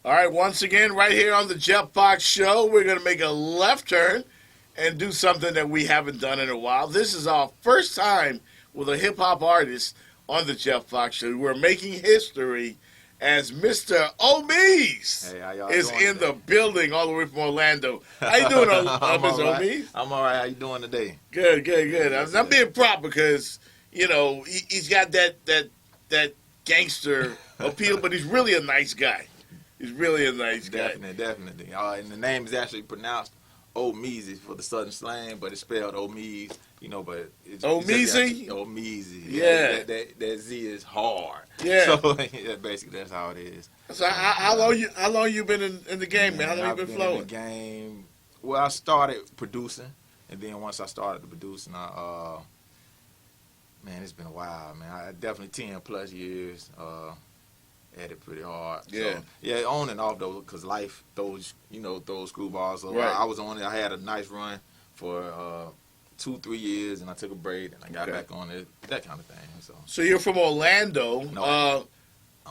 All right, once again, right here on the Jeff Fox Show, we're going to make a left turn and do something that we haven't done in a while. This is our first time with a hip-hop artist on the Jeff Fox Show. We're making history as Mr. Omeez is in the building all the way from Orlando. How you doing, Mr. Omeez? I'm all right. How you doing today? Good. I'm being proud because, you know, he's got that gangster appeal, but he's really a nice guy. He's really a nice guy. Definitely. And the name is actually pronounced Omeez for the southern slang, but it's spelled Omeez. You know, but it's Omeezy? Omeezy. Yeah. That Z is hard. Yeah. So basically that's how it is. So how long you been in the game, man? How long you been flowing? In the game. Well, I started producing, and then once I started producing, man, it's been a while, man. I definitely 10 plus years. At it pretty hard. Yeah. So, on and off though, because life throws screwballs. So right. I was on it. I had a nice run for 2-3 years, and I took a break, and I got back on it. That kind of thing. So you're from Orlando. No.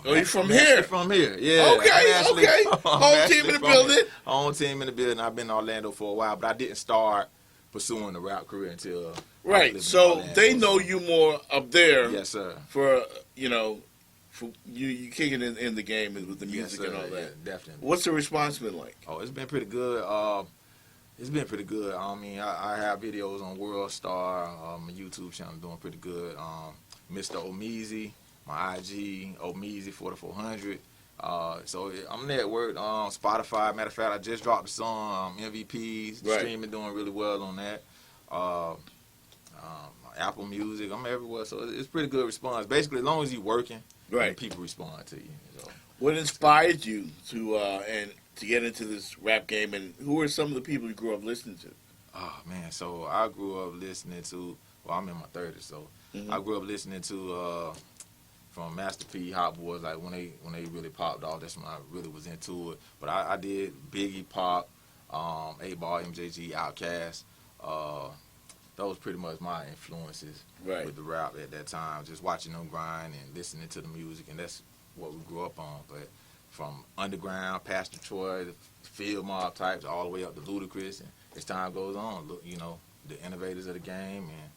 You from here? From here, yeah. Okay. Home team in the building. Home team in the building. I've been in Orlando for a while, but I didn't start pursuing the rap career until right. So they know you more up there. Yes, sir. For you kicking in the game with the music and all that. Yeah, definitely. What's the response been like? Oh, it's been pretty good. It's been pretty good. I mean, I have videos on World Star, my YouTube channel doing pretty good. Mr. Omeez, my IG, Omeez 4400. So I'm there at work. Spotify. Matter of fact, I just dropped the song MVPs. Right. Streaming doing really well on that. Apple Music. I'm everywhere, so it's pretty good response. Basically, as long as you're working, right, people respond to you. So. What inspired you to get into this rap game, and who are some of the people you grew up listening to? Oh man, so I grew up listening to. Well, I'm in my 30s, so I grew up listening to from Master P, Hot Boys, like when they really popped off. That's when I really was into it. But I did Biggie, Pop, 8-Ball, MJG, Outkast. Those pretty much my influences with the rap at that time. Just watching them grind and listening to the music, and that's what we grew up on. But from underground, Pastor Troy, the field mob types, all the way up to Ludacris, and as time goes on, you know, the innovators of the game, and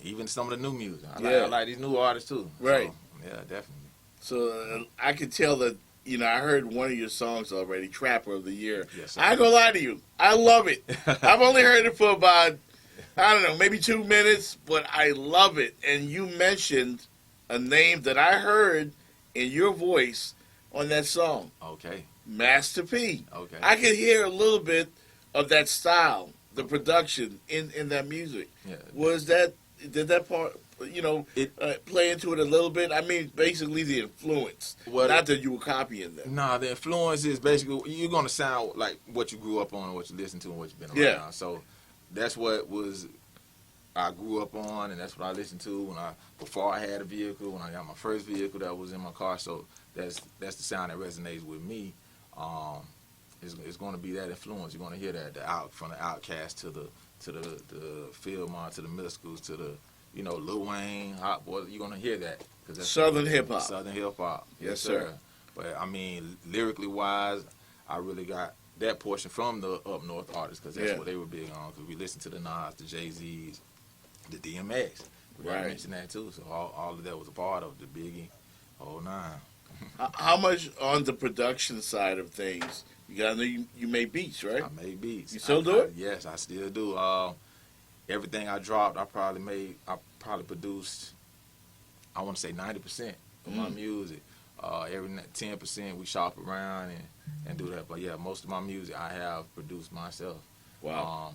even some of the new music. I like these new artists too. Right. So, yeah, definitely. So I could tell that. You know, I heard one of your songs already, Trapper of the Year. Yes, sir. I ain't gonna lie to you, I love it. I've only heard it for about, I don't know, maybe 2 minutes, but I love it. And you mentioned a name that I heard in your voice on that song. Okay. Master P. Okay. I could hear a little bit of that style, the production in that music. Yeah. Did that part, play into it a little bit? I mean, basically the influence. Not that you were copying them. Nah, the influence is basically, you're going to sound like what you grew up on and what you listen to and what you've been around. Yeah. So that's what I grew up on, and that's what I listened to before I had a vehicle, when I got my first vehicle that was in my car. So that's the sound that resonates with me. It's going to be that influence. You're going to hear that from the Outkast to the field mob, to the middle schools, to the Lil Wayne, Hot Boys. You're going to hear that. Cause that's Southern hip hop. Southern hip hop. Yes, sir. But I mean, lyrically wise, I really got that portion from the up north artists, because that's what they were big on. Because we listened to the Nas, the Jay-Z's, the DMX. We gotta mention that too. So all of that was a part of the Biggie, whole nine. How much on the production side of things? You made beats, right? I made beats. You still do it? Yes, I still do. Everything I dropped, I probably produced, I want to say 90% of my music. Every 10% we shop around and do that. But yeah, most of my music I have produced myself. Wow.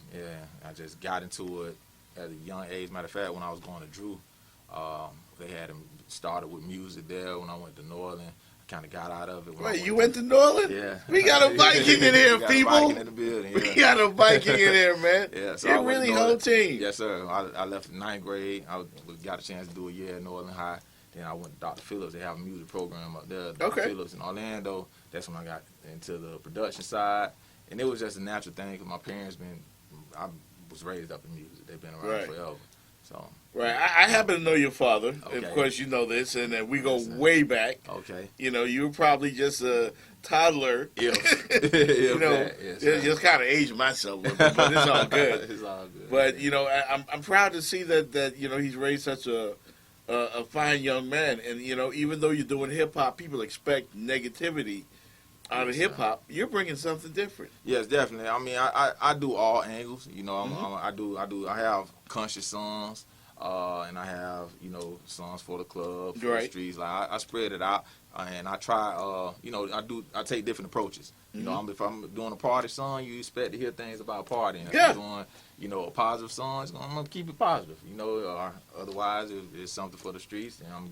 I just got into it at a young age. Matter of fact, when I was going to Drew, they had him started with music there. When I went to New Orleans, I kind of got out of it. Wait, you went to New Orleans? Yeah. We got a Viking in here, people. A Viking in the building, yeah. We got a Viking in here, man. Yeah, so You're really whole team. Yes, sir. I left in 9th grade. I got a chance to do a year at New Orleans High. Then I went to Dr. Phillips. They have a music program up there. Dr. Phillips in Orlando. That's when I got into the production side. And it was just a natural thing because my parents I was raised up in music. They've been around forever. So Right. I happen to know your father. Okay. Of course, you know this, and we go Yes, sir. way back. okay. You know, you were probably just a toddler. You know, just kind of aged myself with it, but it's all good. It's all good. But you know, I'm proud to see that you know he's raised such a fine young man, and you know, even though you're doing hip hop, people expect negativity out of Yes, hip hop. You're bringing something different. Yes, definitely. I mean, I do all angles. You know, Mhm. I have conscious songs, and I have songs for the club, for Right. the streets. Like I spread it out, and I try. I take different approaches. You know, Mhm. if I'm doing a party song, you expect to hear things about partying. If Yeah. I'm doing a positive song, I'm gonna keep it positive. You know, or otherwise, if it's something for the streets, and I'm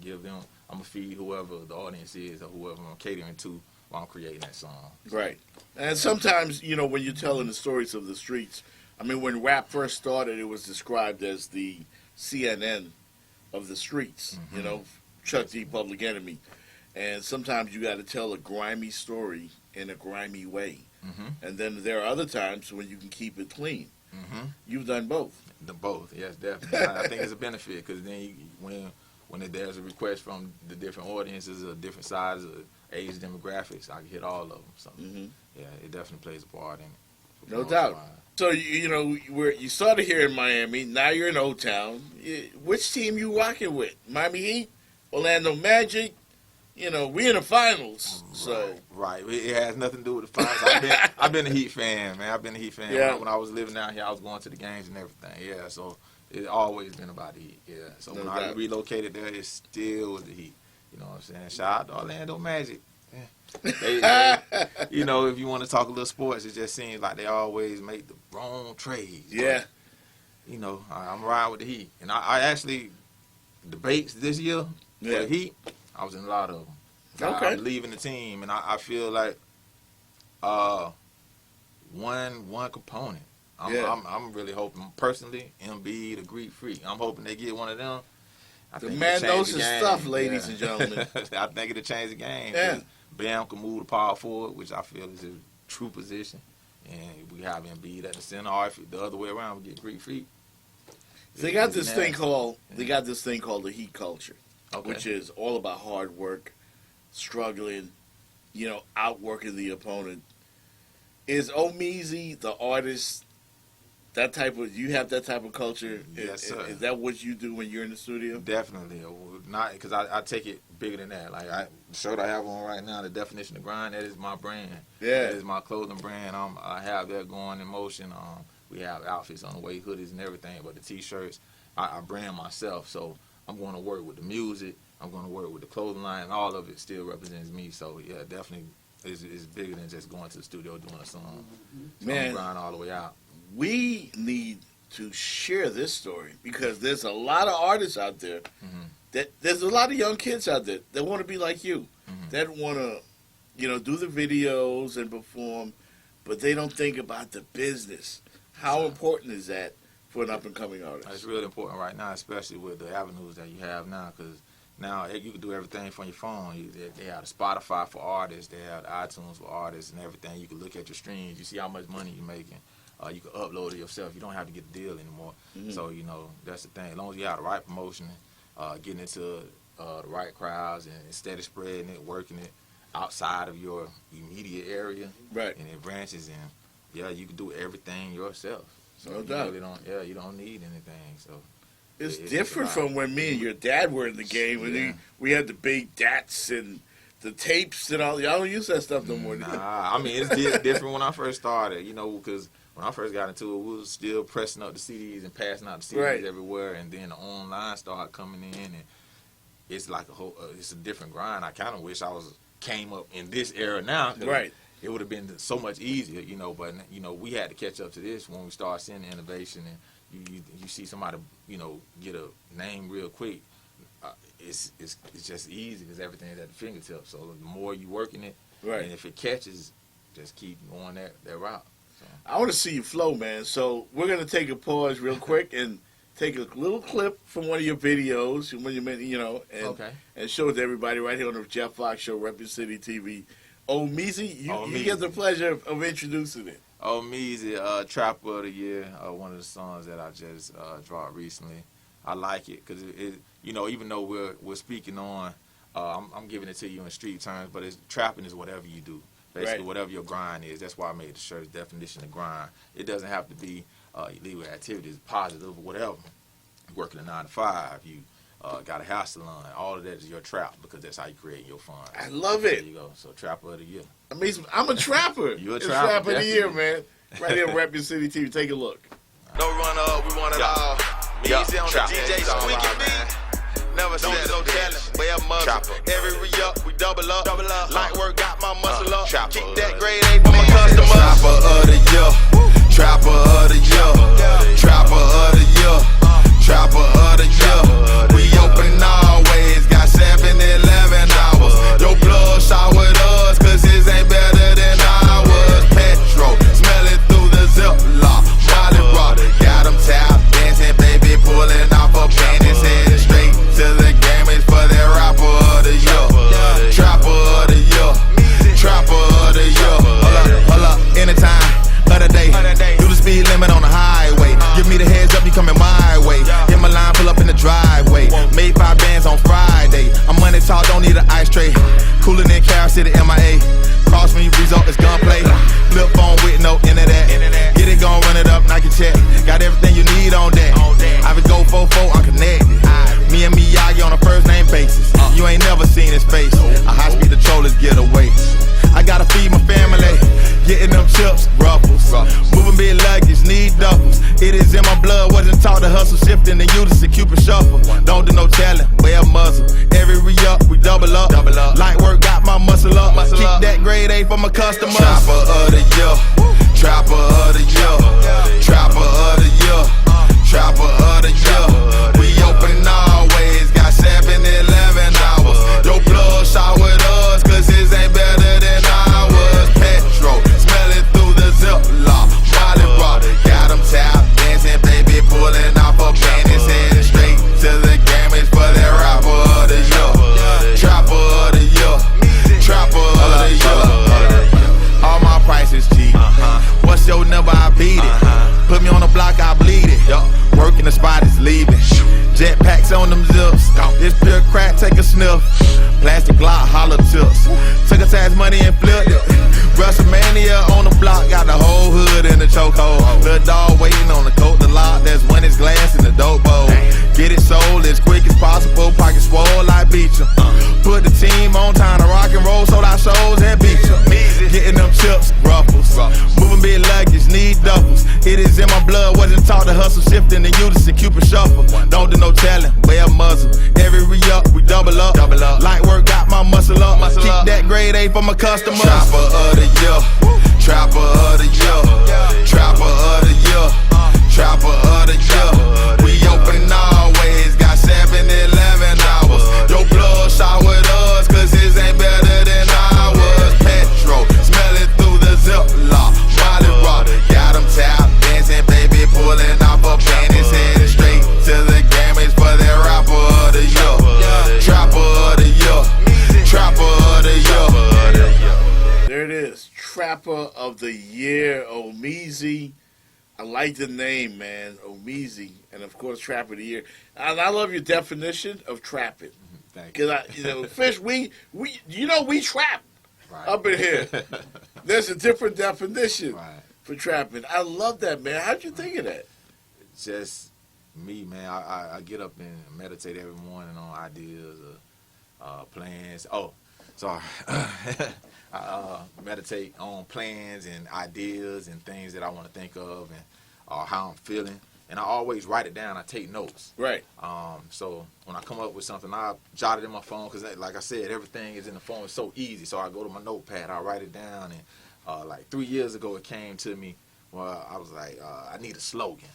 gonna feed whoever the audience is or whoever I'm catering to while I'm creating that song. Right. And sometimes, you know, when you're telling the stories of the streets, I mean, when rap first started, it was described as the CNN of the streets, you know, Chuck D, Public Enemy. And sometimes you got to tell a grimy story in a grimy way. Mm-hmm. And then there are other times when you can keep it clean. Mm-hmm. You've done both. The both, yes, definitely. I think it's a benefit because then when there's a request from the different audiences of different sizes, age demographics, I can hit all of them. So Hmm. yeah, it definitely plays a part in it. No doubt. So, you know, you started here in Miami. Now you're in O-Town. Which team you rocking with? Miami Heat? Orlando Magic? You know, we in the finals. So Right. It has nothing to do with the finals. I've been a Heat fan, man. I've been a Heat fan. Yeah. When I was living down here, I was going to the games and everything. Yeah, so it's always been about the Heat. Yeah. So No when I doubt. relocated there, it still was the Heat. You know what I'm saying? Shout out to Orlando Magic. Yeah. You know, if you want to talk a little sports, it just seems like they always make the wrong trades. yeah. But, you know, I'm riding with the Heat. And I actually, debates this year for Yeah. the Heat, I was in a lot of them. Okay. I'm leaving the team, and I feel like one component. I'm really hoping, personally, Embiid, the Greek Freak. I'm hoping they get one of them. I The think it'll change Mendoza the game. stuff, ladies Yeah. and gentlemen. I think it'll change the game. Yeah. 'Cause Bam can move the power forward, which I feel is a true position. And we have Embiid at the center, or if the other way around, we get Greek Freak. They got this Nasty. thing called the Heat culture, Okay. which is all about hard work, struggling, you know, outworking the opponent. Is Omeez the artist? That type of you have that type of culture. Yes, sir. Is that what you do when you're in the studio? Definitely. Not because I take it bigger than that. Like the shirt I have on right now, the definition of grind, that is my brand. Yeah. That is my clothing brand. I have that going in motion. We have outfits on the way, hoodies and everything, but the t-shirts, I brand myself. So I'm going to work with the music. I'm going to work with the clothing line, and all of it still represents me. So yeah, definitely is bigger than just going to the studio doing a song. So Man. I'm grind all the way out. We need to share this story because there's a lot of artists out there. Mhm. There's a lot of young kids out there that want to be like you. Mhm. That want to, you know, do the videos and perform, but they don't think about the business. How important is that for an up and coming artist? It's really important right now, especially with the avenues that you have now, because now you can do everything from your phone. They have the Spotify for artists, they have the iTunes for artists, and everything. You can look at your streams, you see how much money you're making. You can upload it yourself. You don't have to get the deal anymore. Mhm. So that's the thing. As long as you have the right promotion, getting into the right crowds, and steady spreading it, working it outside of your immediate area, Right. and it branches in. Yeah, you can do everything yourself. So No you doubt. really don't. Yeah, you don't need anything. So. It's It's different a lot. from when me and your dad were in the game. When Yeah. we had the big DATs and the tapes and all. Y'all don't use that stuff no more. Nah, I mean, it's different when I first started, because when I first got into it, we was still pressing up the CDs and passing out the CDs Right. everywhere, and then the online started coming in, and it's like it's a different grind. I kind of wish I came up in this era now, 'cause Right. it would have been so much easier, but we had to catch up to this when we started seeing the innovation, and you see somebody, get a name real quick. It's just easy because everything's at the fingertips. So the more you working it, Right. and if it catches, just keep going that route. So. I want to see you flow, man. So we're gonna take a pause real quick and take a little clip from one of your videos when you made, and Okay. and show it to everybody right here on the Jeff Fox Show, Reppin' City TV. Omeez, you Omeez. get the pleasure of introducing it. Omeez, Trapper of the Year, one of the songs that I just dropped recently. I like it because you know, even though we're speaking on, I'm giving it to you in street terms, but trapping is whatever you do. Basically, whatever your grind is. That's why I made the shirt's definition of grind. It doesn't have to be illegal activities, positive or whatever. You're working a 9 to 5. You got a hair salon. All of that is your trap because that's how you create your fun. I love it. There you go. So Trapper of the Year. I mean, I'm a trapper. You're a it's trapper. Trapper of the Year, man. Right here on Rap Your City TV. Take a look. No run up, we want it all. Easy on the DJ, squeaky beat. Never said no telling, well muscle. Every re-up, we double up. Light work got my muscle up. Keep that grade A for my customers. Trapper of the year, trapper of the year, trapper of the year, trapper of the year. We open always, got 7-11 hours. Your blood shot with us, cause his ain't better than ours. Petro, smell it through the ziplock. Molly rock, got him tap dancing, baby, pulling off a panties, heading straight to the gamers for that rapper of the year, trapper of the year, trapper of the year. Hold up, anytime of the day, do the speed limit on the highway. Give me the heads up, you coming my way. Hit my line, pull up in the driveway. Made 5 bands on Friday. I'm money tall, don't need an ice tray. Cooling in Carol City, MIA. Cross me, result is gunplay. Flip phone with no internet. Get it gon' run it up, Nike check. Got everything you need on deck. I would go 4-4, I'm connected. Me and Miyagi on a first name basis. You ain't never seen his face. A high speed controllers get away. I gotta feed my family. Getting them chips, ruffles. Moving big luggage, need duffels. It is in my blood, wasn't taught to hustle. Shifting the units to Cupid shuffle. Don't do no telling, wear a muzzle. Every re-up, we double up. Light work got my muscle up. Keep that grade A for my customers. Trapper of the year, trapper of the year, trapper of the year, trapper of the year. We open always, got 7-11 hours. Your blood shot with us, cause his ain't better than ours. Petro, smell it through the ziplock. Molly rock, got him tap dancing, baby, pulling off a panties, heading straight to the gamers for that rapper of the year, trapper of the year, trapper of the year. All my prices cheap. What's your number? I beat it. Put me on the block, I bleed it. Working the spot is leaving. Jetpacks on them zips. This pure crack, take a sniff. Plastic Glock, hollow tips. Took a tax money and flipped it. WrestleMania on the block, got the whole hood in the chokehold. Little dog waiting on the coat to lock. That's when it's glass in the dope bowl. Get it sold as quick as possible. Pocket swole, I beat you. Put the team on time to rock and roll, sold out shows and beat you. Getting them chips, ruffles. Moving big luggage, need duffels. It is in my blood, wasn't taught to hustle. Shifting the units to Cupid shuffle. Don't do no telling, wear a muzzle. Every re-up, we double up. Light work got my muscle up. Keep that grade A for my customers. Trapper of the year, trapper of the year, trapper of the year, trapper of the year. We open always, got 7-11 hours. Your blood shot with us, cause his ain't better than ours. Petro, smell it through the ziplock. Molly rock, got him tap dancing, baby, pulling off a panties, heading straight to the gamers for that rapper of the year, trapper of the year, trapper of the year. There it is. Trapper of the Year, Omeez. I like the name, man. Omeez. And of course, Trapper of the Year. And I love your definition of trapping. Thank you. Because Fish, we trap Right. up in here. There's a different definition Right. for trapping. I love that, man. How'd you think of that? Just me, man. I get up and meditate every morning on ideas or plans. Oh, sorry. I meditate on plans and ideas and things that I want to think of and how I'm feeling. And I always write it down. I take notes. Right. So when I come up with something, I jot it in my phone because, like I said, everything is in the phone. It's so easy. So I go to my notepad. I write it down. And like 3 years ago, it came to me. Well, I was like, I need a slogan.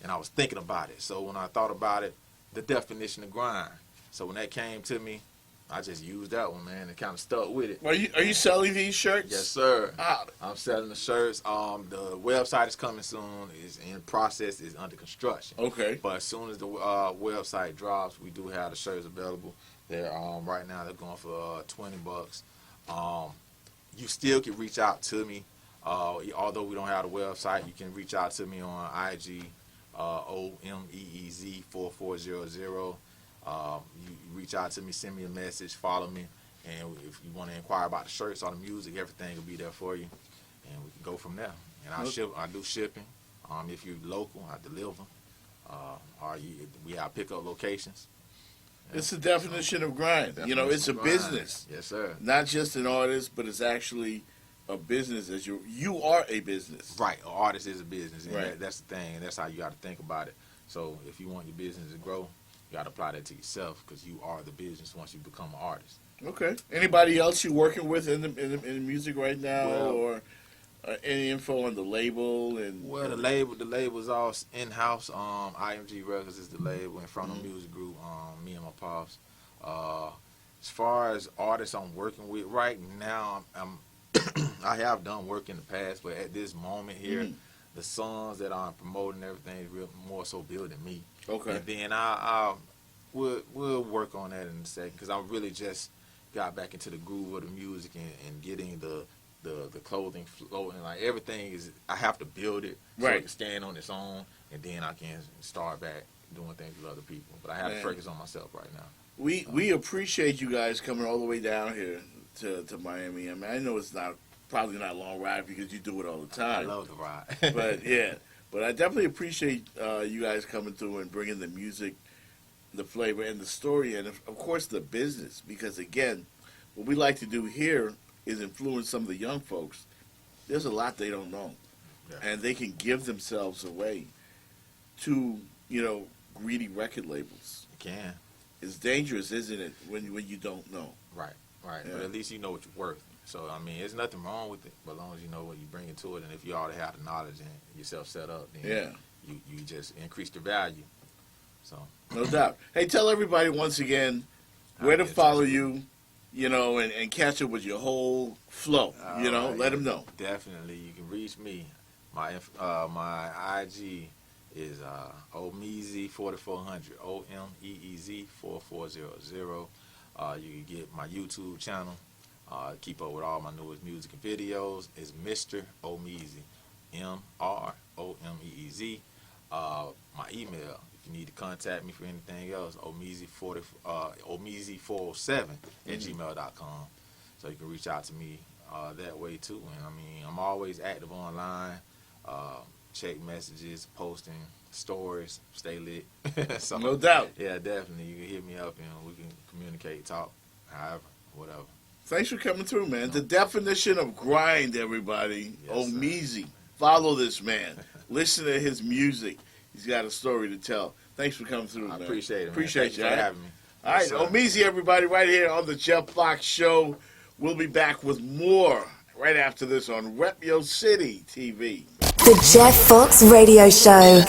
And I was thinking about it. So when I thought about it, the definition of grind. So when that came to me, I just used that one, man, and kind of stuck with it. Are you selling these shirts? Yes, sir. Ah. I'm selling the shirts. The website is coming soon. It's in process. It's under construction. Okay. But as soon as the website drops, we do have the shirts available. They're right now they're going for $20. You still can reach out to me. Although we don't have the website, you can reach out to me on IG Omeez 4400. You reach out to me, send me a message, follow me, and if you want to inquire about the shirts or the music, everything will be there for you, and we can go from there. And I do shipping. If you're local, I deliver. We have pickup locations. It's the definition of grind. It's a business. Yes, sir. Not just an artist, but it's actually a business. As you are a business. Right. An artist is a business. And Right. that's the thing. And that's how you got to think about it. So if you want your business to grow, you got to apply that to yourself because you are the business once you become an artist. Okay. Anybody else you working with in the music right now, or any info on the label? And Well, the label's all in-house. IMG Records is the label in front of Music Group. Me and my pops. As far as artists I'm working with right now, I have done work in the past, but at this moment here, the songs that I'm promoting, everything is real more so building me. Okay. And then we'll work on that in a second because I really just got back into the groove of the music and getting the clothing flowing. Like everything is, I have to build it so it can stand on its own, and then I can start back doing things with other people. But I have to focus on myself right now. We appreciate you guys coming all the way down here to Miami. I mean, I know it's probably not a long ride because you do it all the time. I love the ride. But I definitely appreciate you guys coming through and bringing the music, the flavor, and the story, and of course the business. Because again, what we like to do here is influence some of the young folks. There's a lot they don't know, and they can give themselves away to greedy record labels. You can. It's dangerous, isn't it, when you don't know? Right. Yeah. But at least you know what you're worth. So, I mean, there's nothing wrong with it, but as long as you know what you bring into it, and if you already have the knowledge and yourself set up, then you just increase the value. So, no doubt. Hey, tell everybody once again where to follow you, and catch up with your whole flow. Let them know. Definitely, you can reach me. My IG is Omeez 4400, Omeez 4400. You can get my YouTube channel. Keep up with all my newest music and videos. It's Mr. Omeez, MrOmeez. My email, if you need to contact me for anything else, Omeez407 at gmail.com. So you can reach out to me that way too. And I mean, I'm always active online. Check messages, posting stories, stay lit. So, No doubt. Yeah, definitely. You can hit me up and we can communicate, talk, however, whatever. Thanks for coming through, man. The definition of grind, everybody. Yes, Omeez. Follow this man. Listen to his music. He's got a story to tell. Thanks for coming through, I man. appreciate it, man. Appreciate Thank you for having me. All right, Yes, sir. Omeez, everybody, right here on the Jeff Fox Show. We'll be back with more right after this on Rep Your City TV. The Jeff Fox Radio Show.